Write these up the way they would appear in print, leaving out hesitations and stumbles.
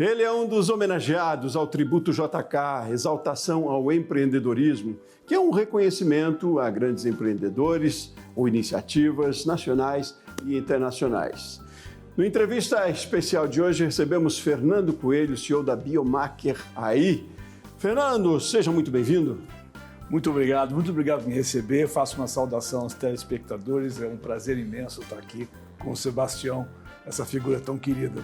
Ele é um dos homenageados ao Tributo JK, exaltação ao empreendedorismo, que é um reconhecimento a grandes empreendedores ou iniciativas nacionais e internacionais. No entrevista especial de hoje, recebemos Fernando Coelho, CEO da Biomaker AI. Fernando, seja muito bem-vindo. Muito obrigado por me receber. Faço uma saudação aos telespectadores. É um prazer imenso estar aqui com o Sebastião, essa figura tão querida.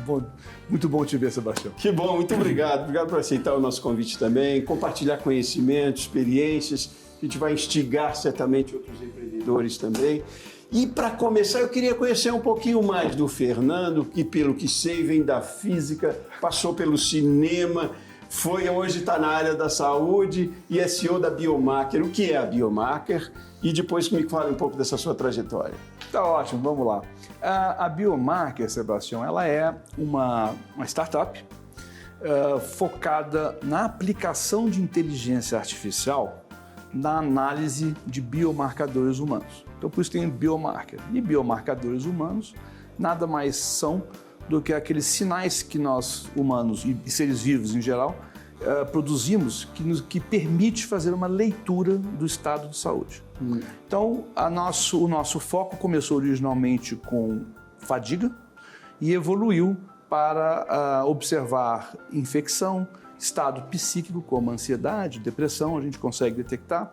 Muito bom te ver, Sebastião. Que bom, muito obrigado. Obrigado por aceitar o nosso convite também, compartilhar conhecimentos, experiências. A gente vai instigar certamente outros empreendedores também. E para começar, eu queria conhecer um pouquinho mais do Fernando, que pelo que sei vem da física, passou pelo cinema, hoje está na área da saúde e é CEO da Biomaker. O que é a Biomaker? E depois me fale um pouco dessa sua trajetória. Tá ótimo, vamos lá. A Biomaker, Sebastião, ela é uma startup focada na aplicação de inteligência artificial na análise de biomarcadores humanos. Então, por isso tem Biomaker. E biomarcadores humanos nada mais são do que aqueles sinais que nós, humanos e seres vivos em geral, produzimos, que permite fazer uma leitura do estado de saúde. Então, o nosso foco começou originalmente com fadiga e evoluiu para observar infecção, estado psíquico como ansiedade, depressão, a gente consegue detectar,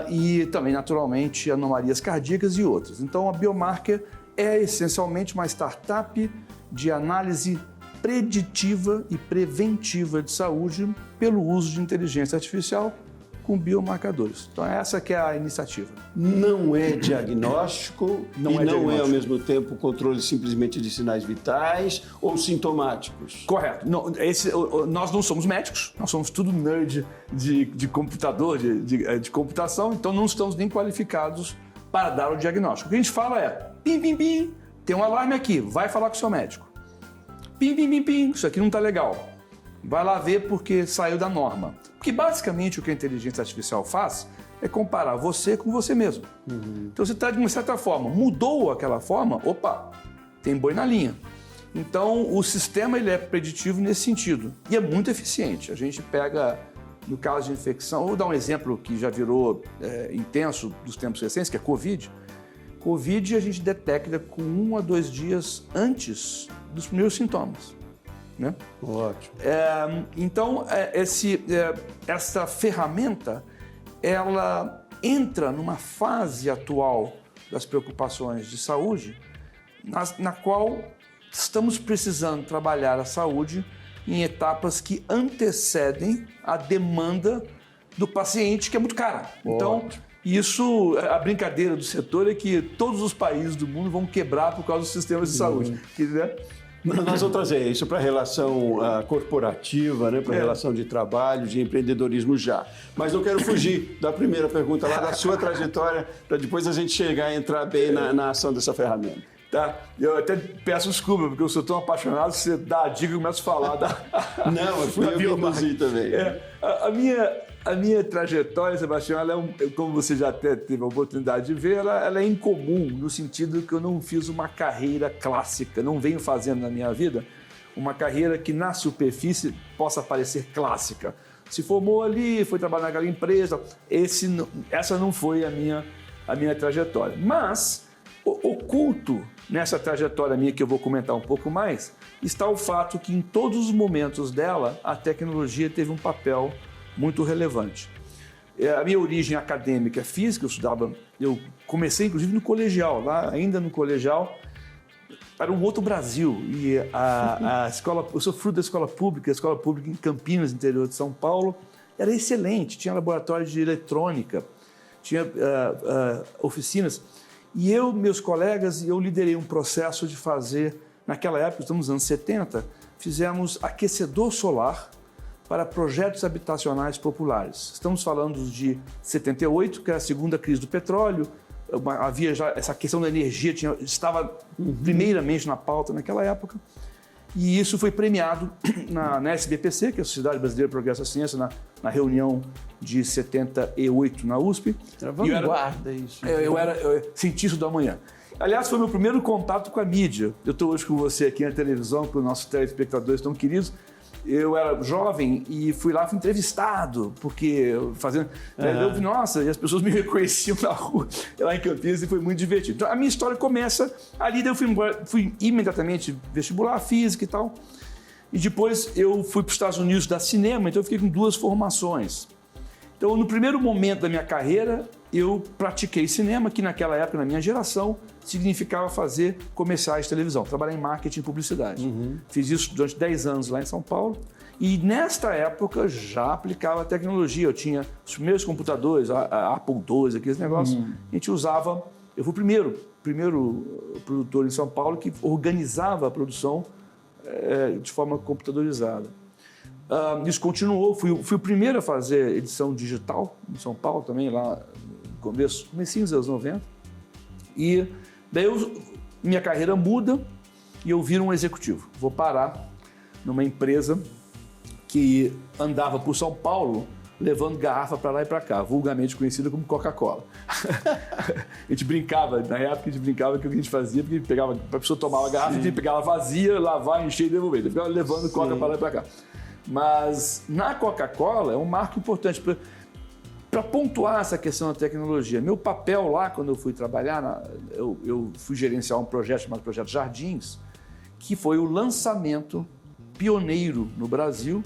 e também, naturalmente, anomalias cardíacas e outras. Então, a Biomaker é essencialmente uma startup de análise preditiva e preventiva de saúde pelo uso de inteligência artificial com biomarcadores. Então, essa que é a iniciativa. Não é diagnóstico não é ao mesmo tempo controle simplesmente de sinais vitais ou sintomáticos? Correto. Nós não somos médicos, nós somos tudo nerd de computador, de computação, então não estamos nem qualificados para dar o diagnóstico. O que a gente fala é, pim, pim, pim, tem um alarme aqui, vai falar com o seu médico. Pim, pim, pim, pim, isso aqui não está legal. Vai lá ver porque saiu da norma. Porque basicamente o que a inteligência artificial faz é comparar você com você mesmo. Então você está de uma certa forma, mudou aquela forma, opa, tem boi na linha. Então o sistema ele é preditivo nesse sentido e é muito eficiente. A gente pega, no caso de infecção, vou dar um exemplo que já virou intenso dos tempos recentes, que é Covid. Covid a gente detecta com 1 a 2 dias antes dos primeiros sintomas. Né? Ótimo. Então, essa ferramenta, ela entra numa fase atual das preocupações de saúde, na qual estamos precisando trabalhar a saúde em etapas que antecedem a demanda do paciente, que é muito cara. Então, isso, a brincadeira do setor é que todos os países do mundo vão quebrar por causa dos sistemas de saúde. Né? Nós vamos trazer isso para a relação corporativa, né? Para a relação de trabalho, de empreendedorismo já. Mas eu quero fugir da primeira pergunta lá da sua trajetória, para depois a gente chegar a entrar bem na ação dessa ferramenta. Tá? Eu até peço desculpa, porque eu sou tão apaixonado que você dá a dica e começa a falar da... Não, eu fui eu que conduzi também. A minha trajetória, Sebastião, ela como você já até teve a oportunidade de ver, ela é incomum, no sentido que eu não fiz uma carreira clássica, não venho fazendo na minha vida uma carreira que na superfície possa parecer clássica. Se formou ali, foi trabalhar naquela empresa, essa não foi a minha trajetória. Mas, oculto nessa trajetória minha, que eu vou comentar um pouco mais, está o fato que em todos os momentos dela, a tecnologia teve um papel muito relevante. A minha origem acadêmica é física, eu comecei inclusive no colegial, lá ainda no colegial, era um outro Brasil, e a escola, eu sou fruto da escola pública, a escola pública em Campinas, interior de São Paulo, era excelente, tinha laboratório de eletrônica, tinha oficinas, e meus colegas, eu liderei um processo de fazer, naquela época, estamos nos anos 70, fizemos aquecedor solar para projetos habitacionais populares. Estamos falando de 78, que era a segunda crise do petróleo, havia já essa questão da energia, estava primeiramente na pauta naquela época, e isso foi premiado na SBPC, que é a Sociedade Brasileira de Progresso da Ciência, na reunião de 78 na USP. Era vanguarda isso. Eu era cientista do amanhã. Aliás, foi meu primeiro contato com a mídia. Eu estou hoje com você aqui na televisão, com os nossos telespectadores tão queridos. Eu era jovem e fui entrevistado, porque fazendo... Eu vi, nossa, e as pessoas me reconheciam na rua, lá em Campinas, e foi muito divertido. Então, a minha história começa ali, daí eu fui imediatamente vestibular, física e tal. E depois eu fui para os Estados Unidos dar cinema, então eu fiquei com 2 formações. Então, no primeiro momento da minha carreira, eu pratiquei cinema, que naquela época, na minha geração, significava fazer comerciais de televisão, trabalhar em marketing e publicidade. Fiz isso durante 10 anos lá em São Paulo. E nesta época já aplicava tecnologia. Eu tinha os primeiros computadores, a Apple II, aqueles negócios. A gente usava... Eu fui o primeiro produtor em São Paulo que organizava a produção de forma computadorizada. Isso continuou, fui o primeiro a fazer edição digital em São Paulo também, lá no comecinho dos anos 90. E daí minha carreira muda e eu viro um executivo. Vou parar numa empresa que andava por São Paulo levando garrafa para lá e para cá, vulgarmente conhecida como Coca-Cola. A gente brincava, na época a gente brincava que o que a gente fazia, porque pegava, a pessoa tomava a garrafa, a gente pegava vazia, lavar, encher e devolver. Então, ficava levando Coca para lá e para cá. Mas na Coca-Cola é um marco importante para pontuar essa questão da tecnologia. Meu papel lá, quando eu fui trabalhar, eu fui gerenciar um projeto chamado Projeto Jardins, que foi o lançamento pioneiro no Brasil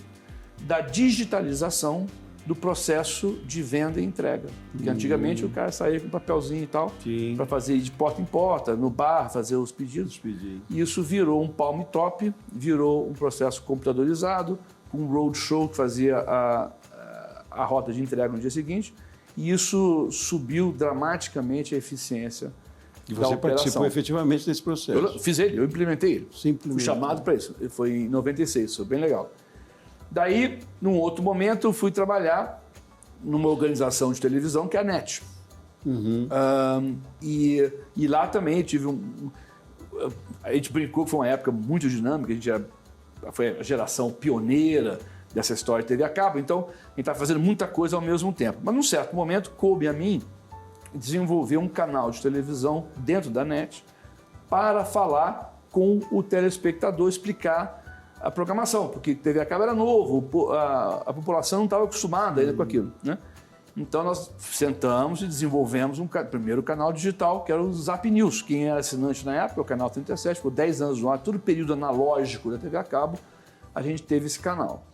da digitalização do processo de venda e entrega. Porque antigamente o cara saía com um papelzinho e tal, para fazer de porta em porta, no bar, fazer os pedidos. E isso virou um palm top, virou um processo computadorizado, um roadshow que fazia a rota de entrega no dia seguinte, e isso subiu dramaticamente a eficiência da operação. E você participou efetivamente desse processo? Eu fiz ele, eu implementei ele. Simplesmente. Fui chamado para isso. Foi em 96, foi bem legal. Daí, num outro momento, eu fui trabalhar numa organização de televisão que é a NET. E lá também tive a gente brincou que foi uma época muito dinâmica, foi a geração pioneira dessa história de TV a cabo, então a gente estava fazendo muita coisa ao mesmo tempo. Mas num certo momento, coube a mim desenvolver um canal de televisão dentro da NET para falar com o telespectador, explicar a programação, porque TV a cabo era novo, a população não estava acostumada ainda com aquilo, né? Então nós sentamos e desenvolvemos primeiro canal digital, que era o Zap News. Quem era assinante na época, o canal 37, ficou 10 anos no ar, todo o período analógico da TV a cabo, a gente teve esse canal.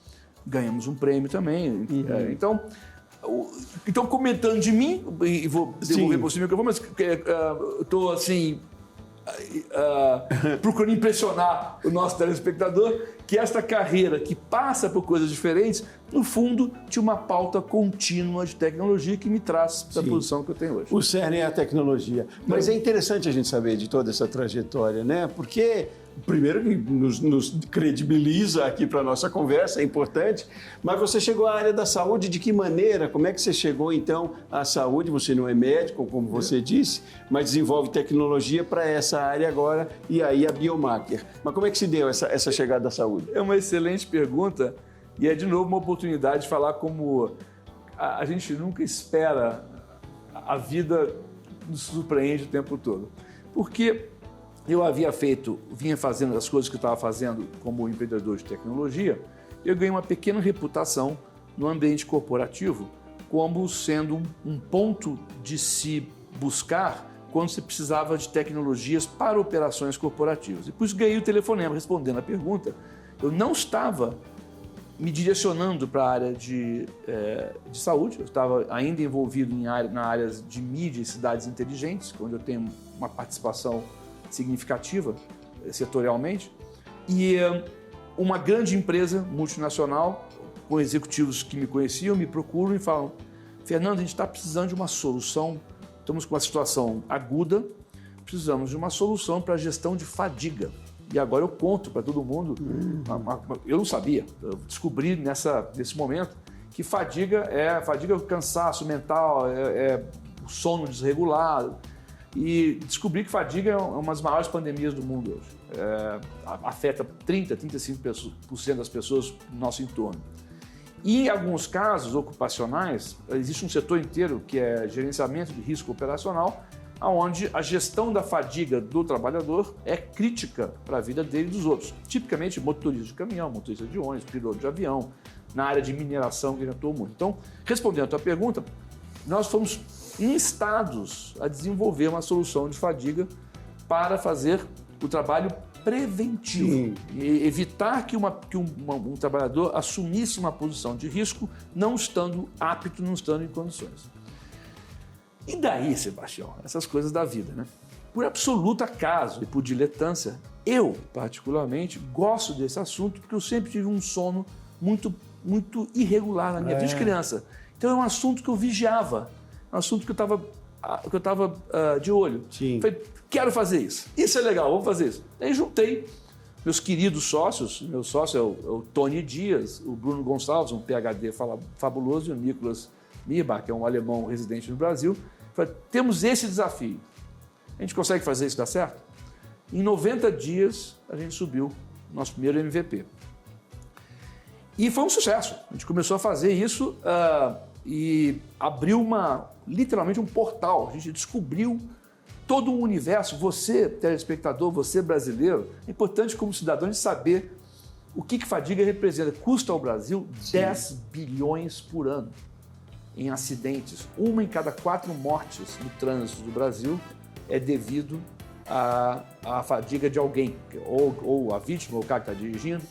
Ganhamos um prêmio também. Então, comentando de mim, e vou devolver para você o microfone, mas estou assim... procurando impressionar o nosso telespectador que esta carreira que passa por coisas diferentes, no fundo, tinha uma pauta contínua de tecnologia que me traz da posição que eu tenho hoje. O cerne é a tecnologia. Mas é interessante a gente saber de toda essa trajetória, né? Porque, primeiro, nos credibiliza aqui para a nossa conversa, é importante, mas você chegou à área da saúde de que maneira? Como é que você chegou, então, à saúde? Você não é médico, como você disse, mas desenvolve tecnologia para essa área agora, e aí a Biomaker. Mas como é que se deu essa chegada à saúde? É uma excelente pergunta e é, de novo, uma oportunidade de falar como a gente nunca espera, a vida nos surpreende o tempo todo. Porque eu vinha fazendo as coisas que eu estava fazendo como empreendedor de tecnologia, eu ganhei uma pequena reputação no ambiente corporativo como sendo um ponto de se buscar quando se precisava de tecnologias para operações corporativas. E por isso ganhei o telefonema respondendo a pergunta. Eu não estava me direcionando para a área de saúde, eu estava ainda envolvido na área de mídia e cidades inteligentes, onde eu tenho uma participação significativa setorialmente, e uma grande empresa multinacional, com executivos que me conheciam, me procuram e falam: Fernando, a gente está precisando de uma solução, estamos com uma situação aguda, precisamos de uma solução para a gestão de fadiga. E agora eu conto para todo mundo, eu não sabia, eu descobri nesse momento que fadiga é o cansaço mental, é o sono desregulado. E descobri que fadiga é uma das maiores pandemias do mundo hoje. Afeta 35% das pessoas no nosso entorno. E em alguns casos ocupacionais, existe um setor inteiro que é gerenciamento de risco operacional, onde a gestão da fadiga do trabalhador é crítica para a vida dele e dos outros. Tipicamente motorista de caminhão, motorista de ônibus, piloto de avião, na área de mineração que atuou muito. Então, respondendo a tua pergunta, nós fomos instados a desenvolver uma solução de fadiga para fazer o trabalho preventivo e evitar que um trabalhador assumisse uma posição de risco não estando apto, não estando em condições. E daí, Sebastião, essas coisas da vida, né? Por absoluto acaso e por diletância, eu, particularmente, gosto desse assunto porque eu sempre tive um sono muito irregular na minha vida de criança. Então é um assunto que eu vigiava, um assunto que eu estava de olho. Sim. Falei, quero fazer isso. Isso é legal, vamos fazer isso. Aí juntei meus queridos sócios, meu sócio é o Tony Dias, o Bruno Gonçalves, um PhD fabuloso, e o Nicolas Mirbach, que é um alemão residente no Brasil. Falei, temos esse desafio. A gente consegue fazer isso dar certo? Em 90 dias, a gente subiu o nosso primeiro MVP. E foi um sucesso. A gente começou a fazer isso e abriu literalmente um portal. A gente descobriu todo um universo. Você, telespectador, você brasileiro, é importante como cidadão de saber o que fadiga representa. Custa ao Brasil 10 bilhões por ano em acidentes. 1 em cada 4 mortes no trânsito do Brasil é devido à fadiga de alguém, ou a vítima, ou o cara que está dirigindo.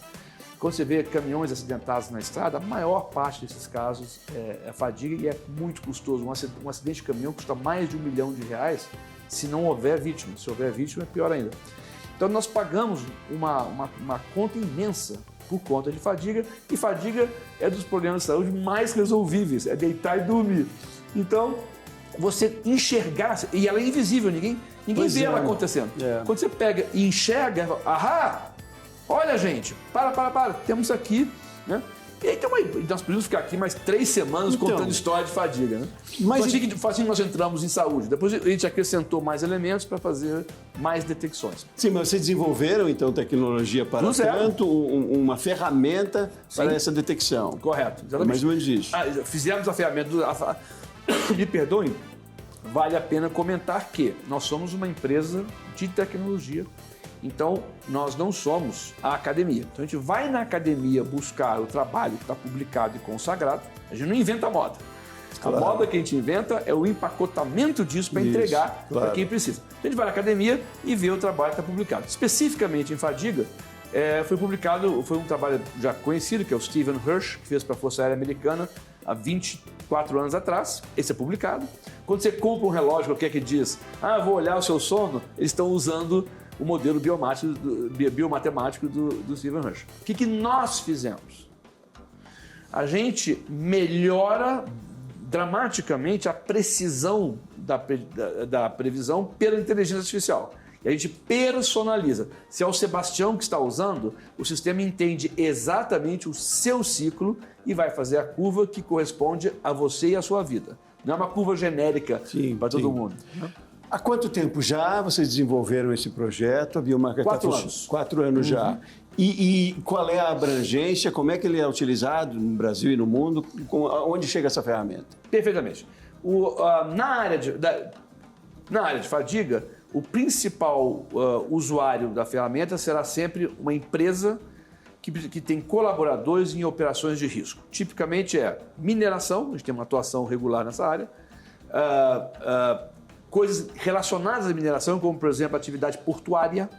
Quando você vê caminhões acidentados na estrada, a maior parte desses casos é fadiga e é muito custoso. Um acidente de caminhão custa mais de R$1 milhão se não houver vítima. Se houver vítima, é pior ainda. Então, nós pagamos uma conta imensa por conta de fadiga, e fadiga é dos problemas de saúde mais resolvíveis, é deitar e dormir. Então, você enxergar, e ela é invisível, ninguém vê ela acontecendo. Quando você pega e enxerga, olha, gente, para, temos aqui, né? E aí nós podemos ficar aqui mais 3 semanas contando história de fadiga, né? Mas assim nós entramos em saúde. Depois a gente acrescentou mais elementos para fazer mais detecções. Sim, mas vocês desenvolveram, então, tecnologia para tanto, uma ferramenta para essa detecção. Correto, exatamente. Mais ou menos isso. Fizemos a ferramenta me perdoem, vale a pena comentar que nós somos uma empresa de tecnologia. Então, nós não somos a academia. Então, a gente vai na academia buscar o trabalho que está publicado e consagrado. A gente não inventa moda. Claro. A moda que a gente inventa é o empacotamento disso para entregar para quem precisa. Então, a gente vai na academia e vê o trabalho que está publicado. Especificamente em fadiga, foi um trabalho já conhecido, que é o Stephen Hirsch, que fez para a Força Aérea Americana há 24 anos atrás. Esse é publicado. Quando você compra um relógio qualquer que diz, vou olhar o seu sono, eles estão usando o modelo biomatemático do Stephen Hirsch. O que nós fizemos? A gente melhora dramaticamente a precisão da previsão pela inteligência artificial. E a gente personaliza. Se é o Sebastião que está usando, o sistema entende exatamente o seu ciclo e vai fazer a curva que corresponde a você e a sua vida. Não é uma curva genérica para todo mundo. Há quanto tempo já vocês desenvolveram esse projeto? A Biomarca 4 anos. 4 anos já. E qual é a abrangência? Como é que ele é utilizado no Brasil e no mundo? Onde chega essa ferramenta? Perfeitamente. Na área de fadiga, o principal usuário da ferramenta será sempre uma empresa que tem colaboradores em operações de risco. Tipicamente é mineração, a gente tem uma atuação regular nessa área, coisas relacionadas à mineração, como, por exemplo, atividade portuária,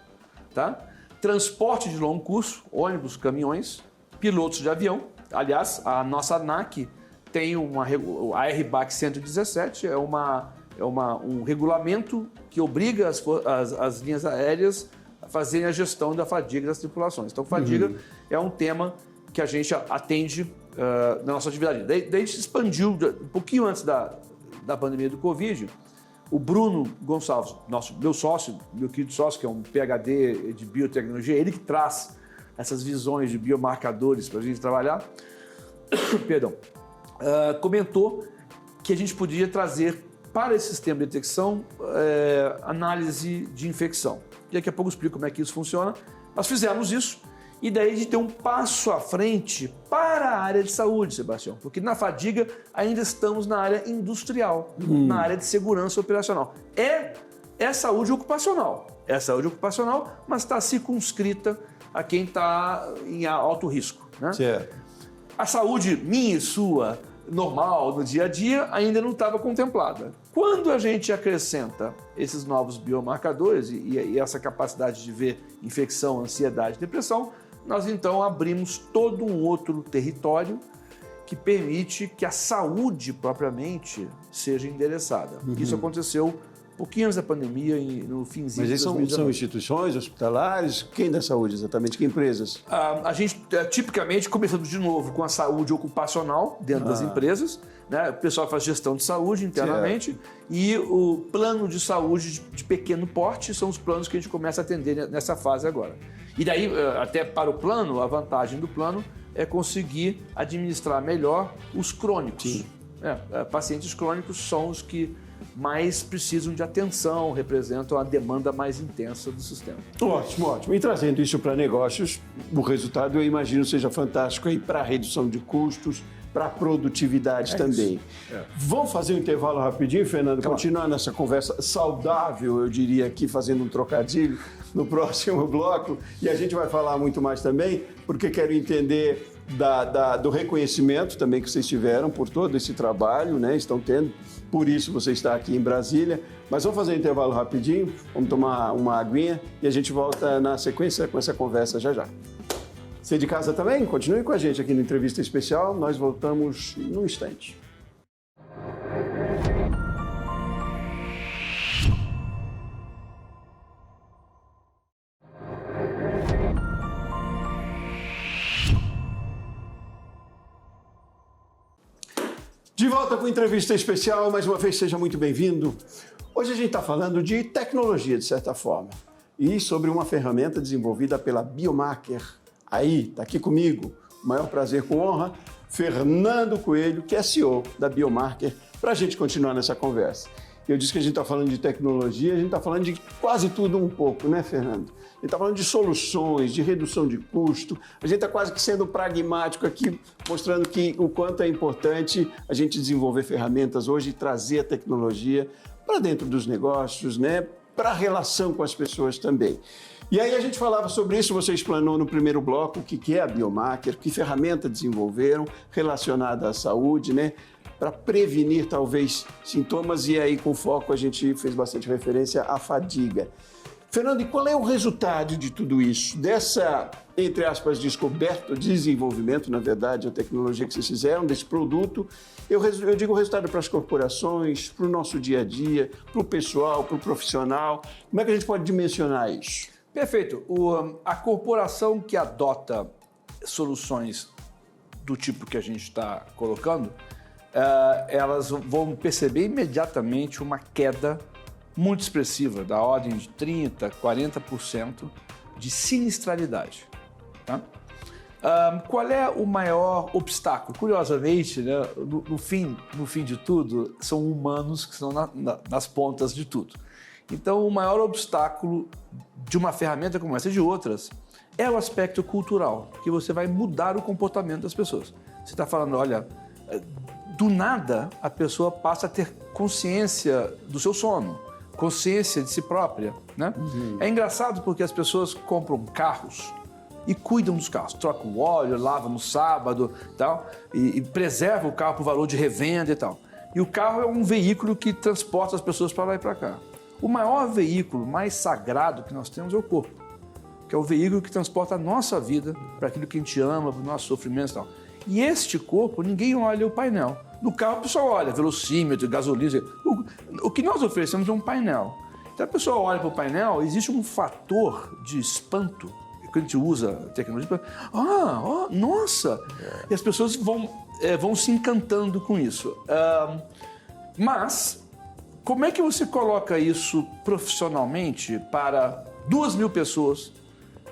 tá? Transporte de longo curso, ônibus, caminhões, pilotos de avião. Aliás, a nossa ANAC tem a RBAC 117, é um regulamento que obriga as linhas aéreas a fazerem a gestão da fadiga das tripulações. Então, fadiga é um tema que a gente atende na nossa atividade. Daí a gente expandiu, um pouquinho antes da pandemia do Covid. O Bruno Gonçalves, meu sócio, meu querido sócio, que é um PhD de biotecnologia, ele que traz essas visões de biomarcadores para a gente trabalhar, perdão, comentou que a gente podia trazer para esse sistema de detecção análise de infecção. E daqui a pouco eu explico como é que isso funciona. Nós fizemos isso e daí de ter um passo à frente para a área de saúde, Sebastião, porque na Fadiga ainda estamos na área industrial, na área de segurança operacional. É saúde ocupacional, mas está circunscrita a quem está em alto risco, né? Certo. A saúde minha e sua, normal, no dia a dia, ainda não estava contemplada. Quando a gente acrescenta esses novos biomarcadores e essa capacidade de ver infecção, ansiedade, depressão, nós então abrimos todo um outro território que permite que a saúde propriamente seja endereçada. Isso aconteceu pouquinho antes da pandemia, no finzinho Mas de 2019. são instituições hospitalares? Quem da saúde exatamente? Que empresas? A gente, tipicamente, começamos de novo com a saúde ocupacional dentro das empresas, né? O pessoal faz gestão de saúde internamente e o plano de saúde de pequeno porte são os planos que a gente começa a atender nessa fase agora. E daí, até para o plano, a vantagem do plano é conseguir administrar melhor os crônicos. Sim. Pacientes crônicos são os que mais precisam de atenção, representam a demanda mais intensa do sistema. Ótimo, ótimo. E trazendo isso para negócios, o resultado, eu imagino, seja fantástico aí para a redução de custos, para a produtividade também. Vamos fazer um intervalo rapidinho, Fernando? Claro. Continuar nessa conversa saudável, eu diria aqui, fazendo um trocadilho, no próximo bloco. E a gente vai falar muito mais também, porque quero entender do reconhecimento também que vocês tiveram por todo esse trabalho, né? Estão tendo, por isso você está aqui em Brasília. Mas vamos fazer um intervalo rapidinho, vamos tomar uma aguinha e a gente volta na sequência com essa conversa já já. Você de casa também? Continue com a gente aqui no Entrevista Especial, nós voltamos num instante. De volta com Entrevista Especial, mais uma vez seja muito bem-vindo. Hoje a gente está falando de tecnologia, de certa forma, e sobre uma ferramenta desenvolvida pela Biomarker. Aí, está aqui comigo, o maior prazer, com honra, Fernando Coelho, que é CEO da Biomarker, para a gente continuar nessa conversa. Eu disse que a gente está falando de tecnologia, a gente está falando de quase tudo um pouco, né, Fernando? A gente está falando de soluções, de redução de custo, a gente está quase que sendo pragmático aqui, mostrando que o quanto é importante a gente desenvolver ferramentas hoje e trazer a tecnologia para dentro dos negócios, né, para a relação com as pessoas também. E aí a gente falava sobre isso, você explanou no primeiro bloco o que é a Biomarker, que ferramenta desenvolveram relacionada à saúde, né? Para prevenir talvez sintomas, e aí com foco a gente fez bastante referência à fadiga. Fernando, e qual é o resultado de tudo isso? Dessa, entre aspas, descoberta, desenvolvimento, na verdade, a tecnologia que vocês fizeram, desse produto, eu digo o resultado para as corporações, para o nosso dia a dia, para o pessoal, para o profissional. Como é que a gente pode dimensionar isso? Perfeito. A corporação que adota soluções do tipo que a gente está colocando, elas vão perceber imediatamente uma queda muito expressiva, da ordem de 30%, 40% de sinistralidade. Tá? Qual é o maior obstáculo? Curiosamente, né, no fim de tudo, são humanos que estão nas pontas de tudo. Então, o maior obstáculo de uma ferramenta como essa e de outras é o aspecto cultural, que você vai mudar o comportamento das pessoas. Você está falando, olha, do nada a pessoa passa a ter consciência do seu sono, consciência de si própria, né? É engraçado porque as pessoas compram carros e cuidam dos carros, trocam o óleo, lavam no sábado tal, e preservam o carro por valor de revenda e tal. E o carro é um veículo que transporta as pessoas para lá e para cá. O maior veículo mais sagrado que nós temos é o corpo, que é o veículo que transporta a nossa vida para aquilo que a gente ama, para o nosso sofrimento e tal. E este corpo, ninguém olha o painel. No carro, o pessoal olha velocímetro, gasolina. O que nós oferecemos é um painel. Então, a pessoa olha para o painel, existe um fator de espanto, que a gente usa a tecnologia, nossa! E as pessoas vão se encantando com isso. Mas, como é que você coloca isso profissionalmente para 2.000 pessoas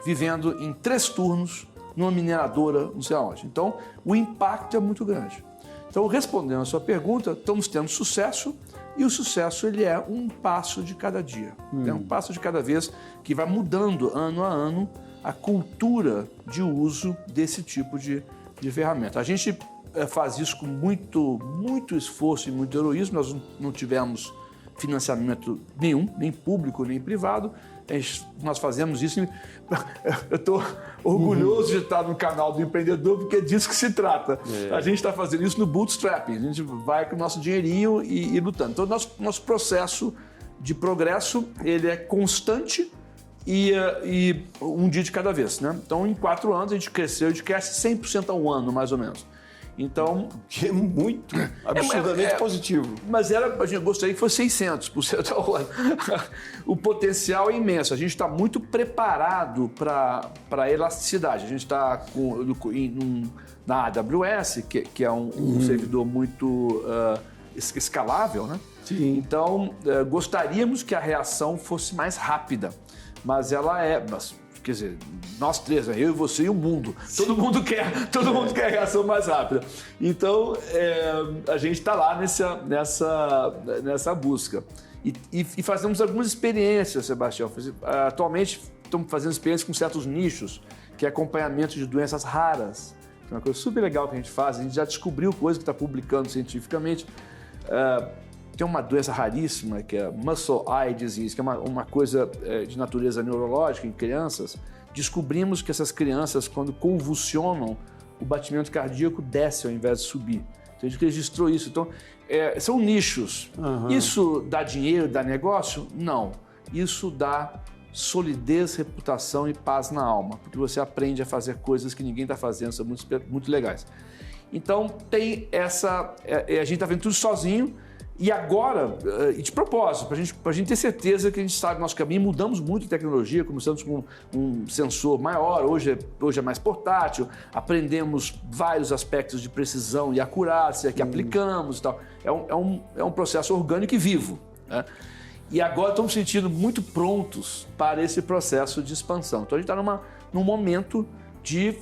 vivendo em 3 turnos numa mineradora, não sei aonde? Então, o impacto é muito grande. Então, respondendo a sua pergunta, estamos tendo sucesso E o sucesso, ele é um passo de cada dia. É um passo de cada vez que vai mudando, ano a ano, a cultura de uso desse tipo de ferramenta. A gente faz isso com muito esforço e muito heroísmo. Nós não tivemos financiamento nenhum, nem público, nem privado. Nós fazemos isso. Eu estou orgulhoso de estar no canal do empreendedor, porque é disso que se trata. A gente está fazendo isso no bootstrapping. A gente vai com o nosso dinheirinho e lutando. Então, nosso processo de progresso, ele é constante e um dia de cada vez, né? Então, em 4 anos, a gente cresce 100% ao ano, mais ou menos. Então, que é muito, absurdamente positivo. Mas a gente gostaria que fosse 600% ao ano. O potencial é imenso. A gente está muito preparado para a elasticidade. A gente está na AWS, que é um servidor muito escalável, né? Sim. Então, gostaríamos que a reação fosse mais rápida. Mas ela quer dizer, nós três, eu e você e o mundo. Todo mundo quer a reação mais rápida. Então, a gente está lá nessa busca. E fazemos algumas experiências, Sebastião. Atualmente, estamos fazendo experiências com certos nichos, que é acompanhamento de doenças raras. É uma coisa super legal que a gente faz. A gente já descobriu coisa que está publicando cientificamente. Tem uma doença raríssima, que é Muscle Eye Disease, que é uma coisa de natureza neurológica em crianças. Descobrimos que essas crianças, quando convulsionam, o batimento cardíaco desce ao invés de subir. Então, a gente registrou isso. Então, são nichos. Isso dá dinheiro, dá negócio? Não. Isso dá solidez, reputação e paz na alma, porque você aprende a fazer coisas que ninguém está fazendo, são muito legais. Então, tem a gente está vendo tudo sozinho. E agora, de propósito, para a gente ter certeza que a gente está no nosso caminho, mudamos muito de tecnologia, começamos com um sensor maior, hoje é mais portátil, aprendemos vários aspectos de precisão e acurácia que aplicamos e tal. É um processo orgânico e vivo, né? E agora estamos sentindo muito prontos para esse processo de expansão. Então a gente está num momento de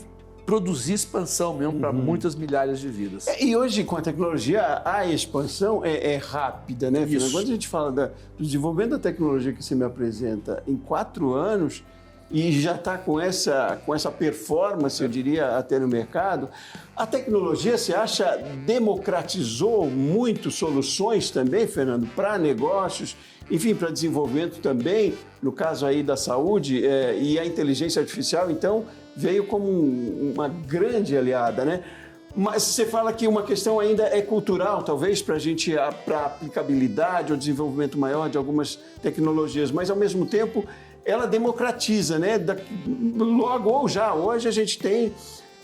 produzir expansão mesmo para muitas milhares de vidas. E hoje, com a tecnologia, a expansão é rápida, né, Fernando? Isso. Quando a gente fala do desenvolvimento da tecnologia que você me apresenta em 4 anos e já está com essa performance, eu diria, até no mercado, a tecnologia, você acha, democratizou muito soluções também, Fernando, para negócios, enfim, para desenvolvimento também, no caso aí da saúde, e a inteligência artificial, então, veio como uma grande aliada, né? Mas você fala que uma questão ainda é cultural, talvez, para a aplicabilidade ou desenvolvimento maior de algumas tecnologias, mas, ao mesmo tempo, ela democratiza, né? Logo ou já, hoje a gente tem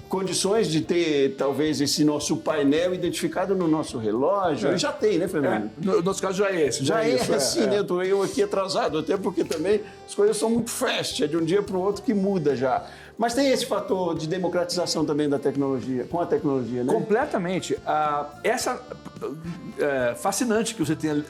condições de ter, talvez, esse nosso painel identificado no nosso relógio. Já tem, né, Fernando? No nosso caso já é esse. Já é assim, né? Estou eu aqui atrasado, até porque também as coisas são muito fast, é de um dia para o outro que muda já. Mas tem esse fator de democratização também da tecnologia, com a tecnologia, né? Completamente. Fascinante que você tenha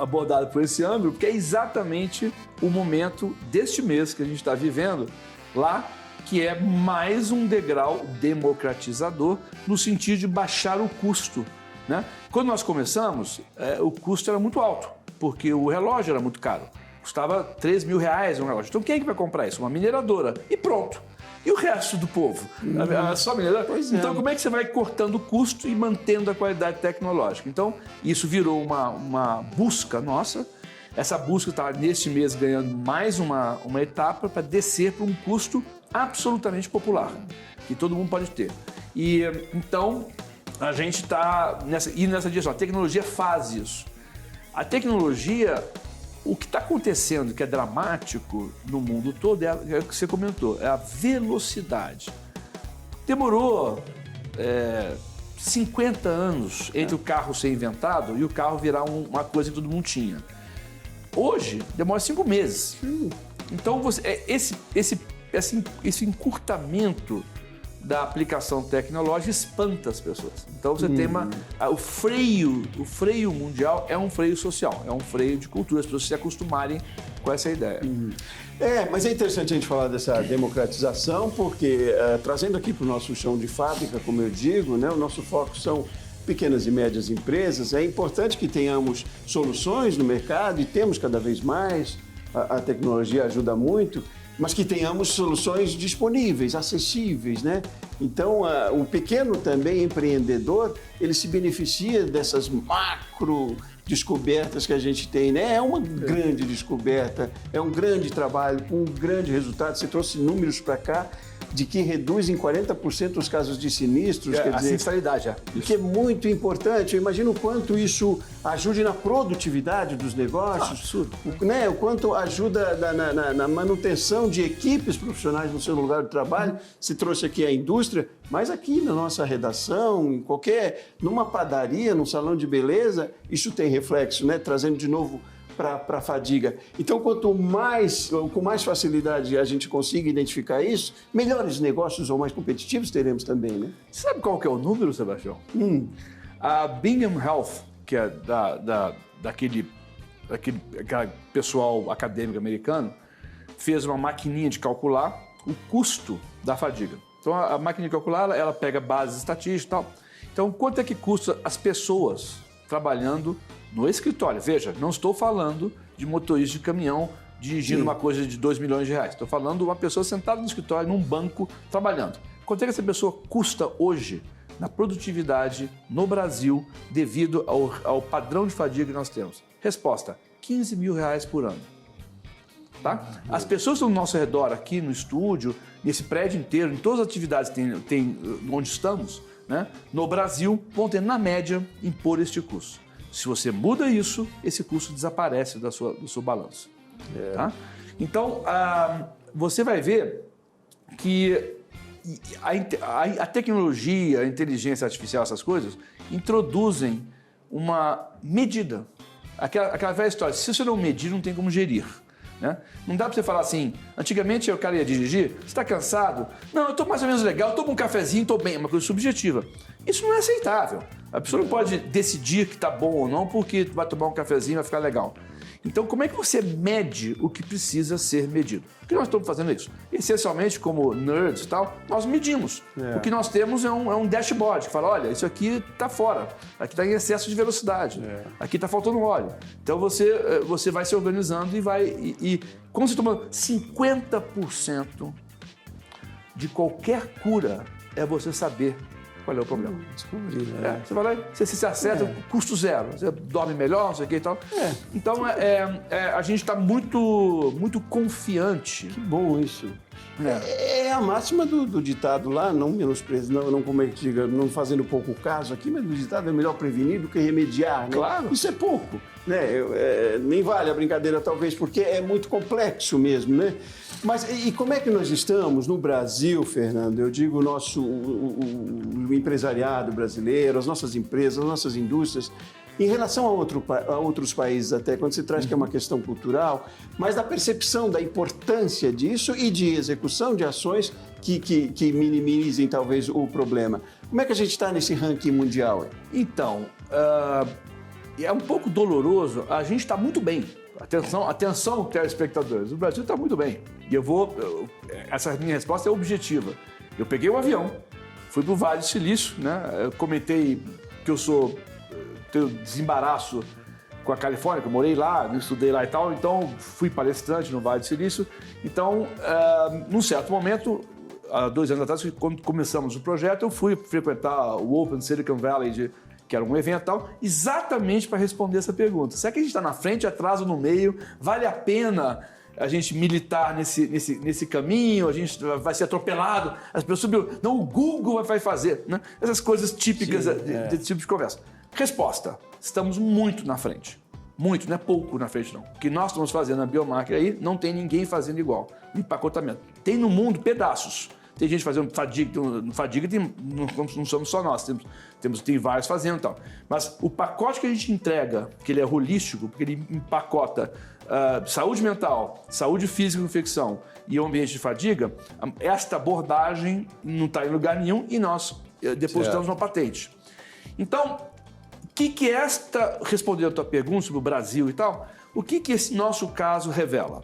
abordado por esse ângulo, porque é exatamente o momento deste mês que a gente está vivendo lá, que é mais um degrau democratizador no sentido de baixar o custo, né? Quando nós começamos, o custo era muito alto, porque o relógio era muito caro. Custava R$3 mil um relógio. Então quem é que vai comprar isso? Uma mineradora. E pronto. E o resto do povo? Só mineradora? Então como é que você vai cortando o custo e mantendo a qualidade tecnológica? Então isso virou uma busca nossa. Essa busca está neste mês ganhando mais uma etapa para descer para um custo absolutamente popular, que todo mundo pode ter. E então a gente está nessa direção. A tecnologia faz isso. A tecnologia, o que está acontecendo, que é dramático no mundo todo, é o que você comentou, é a velocidade. Demorou 50 anos entre o carro ser inventado e o carro virar uma coisa que todo mundo tinha. Hoje, demora 5 meses. Então, esse encurtamento da aplicação tecnológica espanta as pessoas. Então, você tem o freio mundial é um freio social, é um freio de cultura, as pessoas se acostumarem com essa ideia. Mas é interessante a gente falar dessa democratização, porque trazendo aqui para o nosso chão de fábrica, como eu digo, né, o nosso foco são pequenas e médias empresas, é importante que tenhamos soluções no mercado, e temos cada vez mais, a tecnologia ajuda muito, mas que tenhamos soluções disponíveis, acessíveis, né? Então, o pequeno também empreendedor, ele se beneficia dessas macro descobertas que a gente tem, né? É uma grande descoberta, é um grande trabalho, com um grande resultado. Você trouxe números para cá de que reduz em 40% os casos de sinistros. Quer dizer, a sinistralidade, que é muito importante. Eu imagino o quanto isso ajude na produtividade dos negócios, absurdo. Né? O quanto ajuda na manutenção de equipes profissionais no seu lugar de trabalho. Se trouxe aqui a indústria, mas aqui na nossa redação, numa padaria, num salão de beleza, isso tem reflexo, né? Trazendo de novo para a fadiga. Então, com mais facilidade a gente consiga identificar isso, melhores negócios ou mais competitivos teremos também, né? Você sabe qual que é o número, Sebastião? A Bingham Health, que é daquele pessoal acadêmico americano, fez uma maquininha de calcular o custo da fadiga. Então, a máquina de calcular, ela pega bases estatísticas e tal. Então, quanto é que custa as pessoas trabalhando no escritório? Veja, não estou falando de motorista de caminhão dirigindo uma coisa de 2 milhões de reais. Estou falando de uma pessoa sentada no escritório, num banco, trabalhando. Quanto é que essa pessoa custa hoje na produtividade no Brasil devido ao padrão de fadiga que nós temos? Resposta, 15 mil reais por ano. Tá? As pessoas que estão ao nosso redor aqui no estúdio, nesse prédio inteiro, em todas as atividades que tem onde estamos, né, no Brasil, vão ter, na média, impor este custo. Se você muda isso, esse custo desaparece do seu balanço. Tá? Então, você vai ver que a tecnologia, a inteligência artificial, essas coisas, introduzem uma medida. Aquela velha história, se você não medir, não tem como gerir. Né? Não dá para você falar assim, antigamente o cara ia dirigir, você está cansado? Não, eu estou mais ou menos legal, tomo um cafezinho, estou bem, é uma coisa subjetiva. Isso não é aceitável. A pessoa não pode decidir que está bom ou não porque vai tomar um cafezinho e vai ficar legal. Então, como é que você mede o que precisa ser medido? Por que nós estamos fazendo isso? Essencialmente, como nerds e tal, nós medimos. O que nós temos é um dashboard que fala, olha, isso aqui está fora, aqui está em excesso de velocidade, aqui está faltando óleo. Então, você vai se organizando e vai... E quando você toma 50% de qualquer cura, é você saber qual é o problema. Você vai lá, você se acerta, custo zero. Você dorme melhor, não sei o que e tal. Então, a gente está muito, muito confiante. Que bom isso. É a máxima do ditado lá, não menosprezando, não como é que diga, não fazendo pouco caso aqui, mas o ditado é melhor prevenir do que remediar, né? Claro. Isso é pouco, né? Nem vale a brincadeira, talvez, porque é muito complexo mesmo, né? Mas e como é que nós estamos no Brasil, Fernando? Eu digo o empresariado brasileiro, as nossas empresas, as nossas indústrias, em relação a outros países até, quando se traz que é uma questão cultural, mas da percepção da importância disso e de execução de ações que minimizem talvez o problema. Como é que a gente está nesse ranking mundial? Então, é um pouco doloroso, a gente está muito bem. Atenção, telespectadores, o Brasil está muito bem. E essa minha resposta é objetiva. Eu peguei um avião, fui para o Vale do Silício, né? Eu comentei que eu tenho desembaraço com a Califórnia, que eu morei lá, estudei lá e tal, então fui palestrante no Vale do Silício. Então, num certo momento, há 2 anos atrás, quando começamos o projeto, eu fui frequentar o Open Silicon Valley, que era um evento e tal, exatamente para responder essa pergunta. Será que a gente está na frente, atrás ou no meio? Vale a pena a gente militar nesse caminho? A gente vai ser atropelado? As pessoas... Não, o Google vai fazer. Né? Essas coisas típicas desse tipo de conversa. Resposta. Estamos muito na frente. Muito, não é pouco na frente, não. O que nós estamos fazendo na biomarca aí, não tem ninguém fazendo igual. Empacotamento. Tem no mundo pedaços. Tem gente fazendo fadiga, no fadiga não somos só nós, tem vários fazendo e tal. Mas o pacote que a gente entrega, que ele é holístico, porque ele empacota saúde mental, saúde física e infecção e o ambiente de fadiga, esta abordagem não está em lugar nenhum e nós depositamos uma patente. Então, respondendo a tua pergunta sobre o Brasil e tal, o que esse nosso caso revela?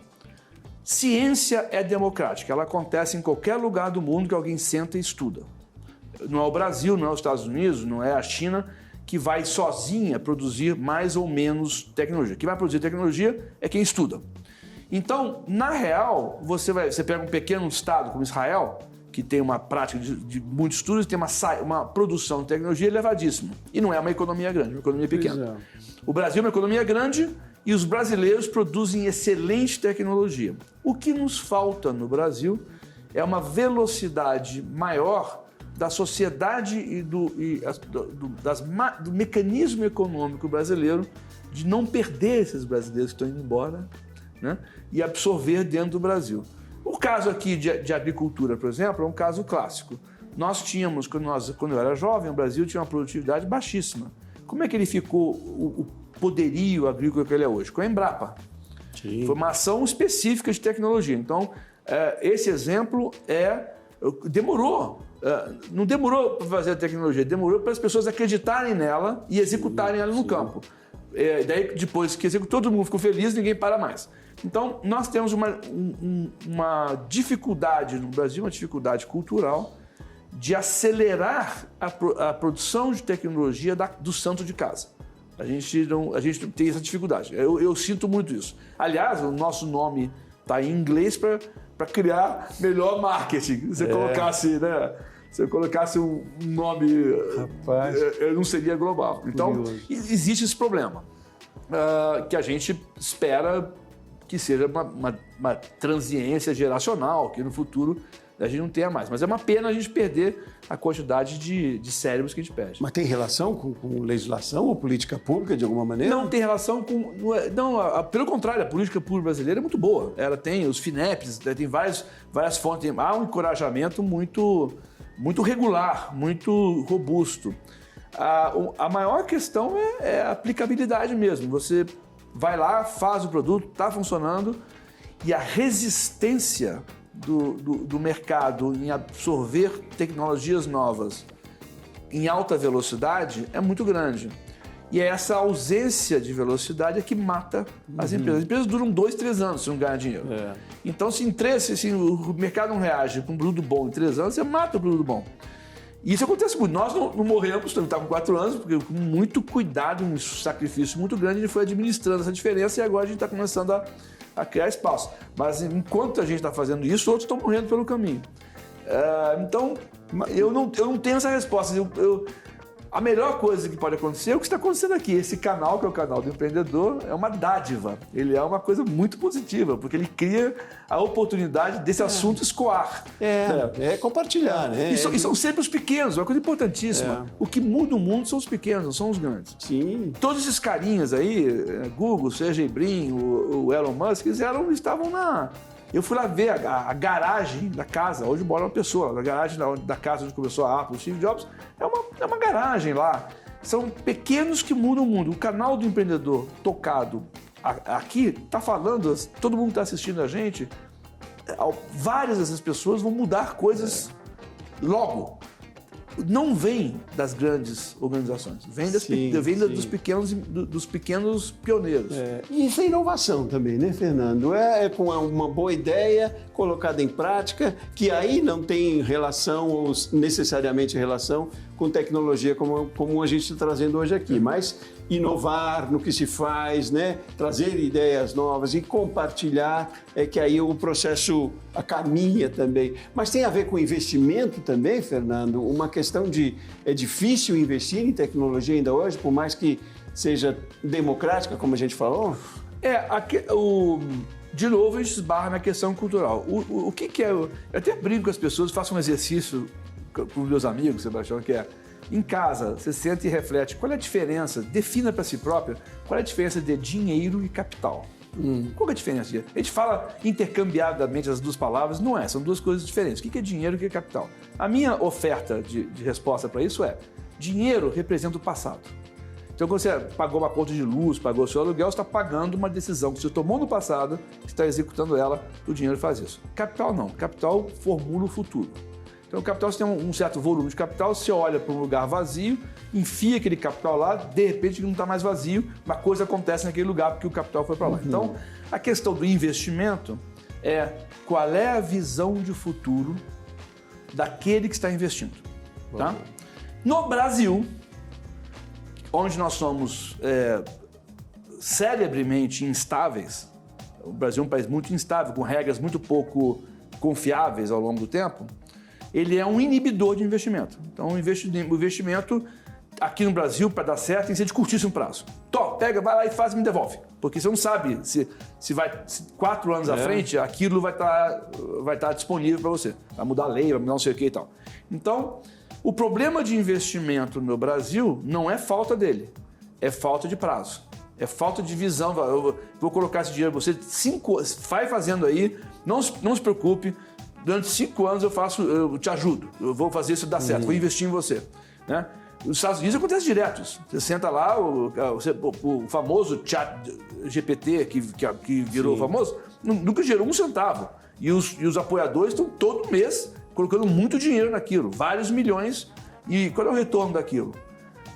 Ciência é democrática, ela acontece em qualquer lugar do mundo que alguém senta e estuda. Não é o Brasil, não é os Estados Unidos, não é a China que vai sozinha produzir mais ou menos tecnologia. Quem vai produzir tecnologia é quem estuda. Então, na real, você pega um pequeno estado como Israel, que tem uma prática de muitos estudos, tem uma produção de tecnologia elevadíssima. E não é uma economia grande, é uma economia pequena. O Brasil é uma economia grande e os brasileiros produzem excelente tecnologia. O que nos falta no Brasil é uma velocidade maior da sociedade e do mecanismo econômico brasileiro de não perder esses brasileiros que estão indo embora, né, e absorver dentro do Brasil. O caso aqui de agricultura, por exemplo, é um caso clássico. Nós tínhamos, quando eu era jovem, o Brasil tinha uma produtividade baixíssima. Como é que ele ficou, o poderio agrícola que ele é hoje? Com a Embrapa. Sim. Foi uma ação específica de tecnologia. Então, esse exemplo demorou. Não demorou para fazer a tecnologia, demorou para as pessoas acreditarem nela e executarem ela no campo. Daí, depois que executou, todo mundo ficou feliz, ninguém para mais. Então, nós temos uma dificuldade no Brasil, uma dificuldade cultural, de acelerar a produção de tecnologia do santo de casa. A gente tem essa dificuldade. Eu sinto muito isso. Aliás, o nosso nome está em inglês para criar melhor marketing. Se você colocasse um nome, não seria global. Então, existe esse problema, que a gente espera que seja uma transiência geracional, que no futuro a gente não tenha mais. Mas é uma pena a gente perder a quantidade de cérebros que a gente perde. Mas tem relação com legislação ou política pública, de alguma maneira? Não tem relação com... pelo contrário, a política pública brasileira é muito boa. Ela tem os FINEPs, tem várias fontes. Há um encorajamento muito regular, muito robusto. A maior questão é a aplicabilidade mesmo. Você vai lá, faz o produto, está funcionando, e a resistência do mercado em absorver tecnologias novas em alta velocidade é muito grande. E é essa ausência de velocidade é que mata as empresas. As empresas duram 2, 3 anos se não ganhar dinheiro. Então, se o mercado não reage com um produto bom em 3 anos, você mata o produto bom. E isso acontece muito. Nós não morremos, estamos com 4 anos, porque com muito cuidado, um sacrifício muito grande, a gente foi administrando essa diferença e agora a gente está começando a criar espaço. Mas enquanto a gente está fazendo isso, outros estão morrendo pelo caminho. Então, eu não tenho essa resposta. A melhor coisa que pode acontecer é o que está acontecendo aqui. Esse canal, que é o canal do empreendedor, é uma dádiva. Ele é uma coisa muito positiva, porque ele cria a oportunidade desse assunto escoar. Compartilhar, né? E são sempre os pequenos, é uma coisa importantíssima. O que muda o mundo são os pequenos, não são os grandes. Sim. Todos esses carinhas aí, Google, Sergey Brin, o Elon Musk, estavam na... Eu fui lá ver a garagem da casa, hoje mora uma pessoa, na garagem da casa onde começou a Apple, o Steve Jobs, é uma garagem lá. São pequenos que mudam o mundo. O canal do empreendedor tocado aqui está falando, todo mundo está assistindo a gente, várias dessas pessoas vão mudar coisas logo. Não vem das grandes organizações, vem dos pequenos pioneiros. E isso é inovação também, né, Fernando? É com uma boa ideia colocada em prática, que aí não tem relação, ou necessariamente relação, com tecnologia como a gente está trazendo hoje aqui, mas inovar no que se faz, né? Trazer ideias novas e compartilhar, que aí o processo caminha também. Mas tem a ver com investimento também, Fernando? Uma questão é difícil investir em tecnologia ainda hoje, por mais que seja democrática, como a gente falou? De novo, a gente esbarra na questão cultural. O que é... Eu até brinco com as pessoas, faço um exercício com os meus amigos, Sebastião, que é... Em casa, você senta e reflete qual é a diferença, defina para si própria qual é a diferença de dinheiro e capital. Qual é a diferença? A gente fala intercambiadamente as duas palavras, não é, são duas coisas diferentes. O que é dinheiro e o que é capital? A minha oferta de resposta para isso é: dinheiro representa o passado. Então, quando você pagou uma conta de luz, pagou o seu aluguel, você está pagando uma decisão que você tomou no passado, você está executando ela, o dinheiro faz isso. Capital não, capital formula o futuro. Então, o capital, você tem um certo volume de capital, você olha para um lugar vazio, enfia aquele capital lá, de repente ele não está mais vazio, uma coisa acontece naquele lugar porque o capital foi para lá. Então, a questão do investimento é qual é a visão de futuro daquele que está investindo. Tá? No Brasil, onde nós somos celebremente instáveis, o Brasil é um país muito instável, com regras muito pouco confiáveis ao longo do tempo, ele é um inibidor de investimento. Então, o investimento aqui no Brasil, para dar certo, tem que ser de curtíssimo prazo. Pega, vai lá e faz e me devolve. Porque você não sabe se 4 anos à frente aquilo vai estar disponível para você. Vai mudar a lei, vai mudar não sei o que e tal. Então, o problema de investimento no Brasil não é falta dele, é falta de prazo. É falta de visão. Eu vou colocar esse dinheiro para você, vai fazendo aí, não se preocupe, durante 5 anos eu te ajudo, eu vou fazer isso dar certo, vou investir em você. Né? Nos Estados Unidos acontece direto. Você senta lá, o famoso chat GPT que virou famoso, nunca gerou 1 centavo. E os apoiadores estão todo mês colocando muito dinheiro naquilo, vários milhões. E qual é o retorno daquilo?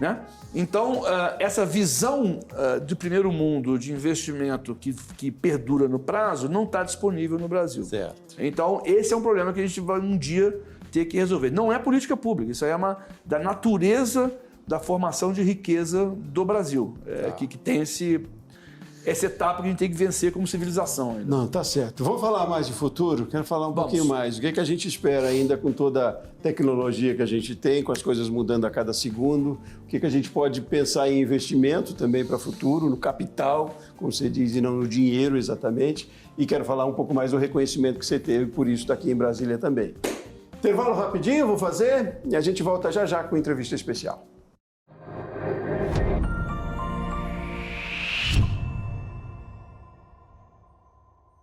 Né? Então, essa visão do primeiro mundo de investimento que perdura no prazo não está disponível no Brasil. Certo. Então, esse é um problema que a gente vai um dia ter que resolver. Não é política pública, isso aí é da natureza da formação de riqueza do Brasil, que tem essa etapa que a gente tem que vencer como civilização. Ainda. Não, tá certo. Vou falar mais de futuro, quero falar um pouquinho mais. O que é que a gente espera ainda com toda a tecnologia que a gente tem, com as coisas mudando a cada segundo? O que é que a gente pode pensar em investimento também para o futuro, no capital, como você diz, e não no dinheiro exatamente. E quero falar um pouco mais do reconhecimento que você teve, por isso está aqui em Brasília também. Intervalo rapidinho, vou fazer, e a gente volta já com entrevista especial.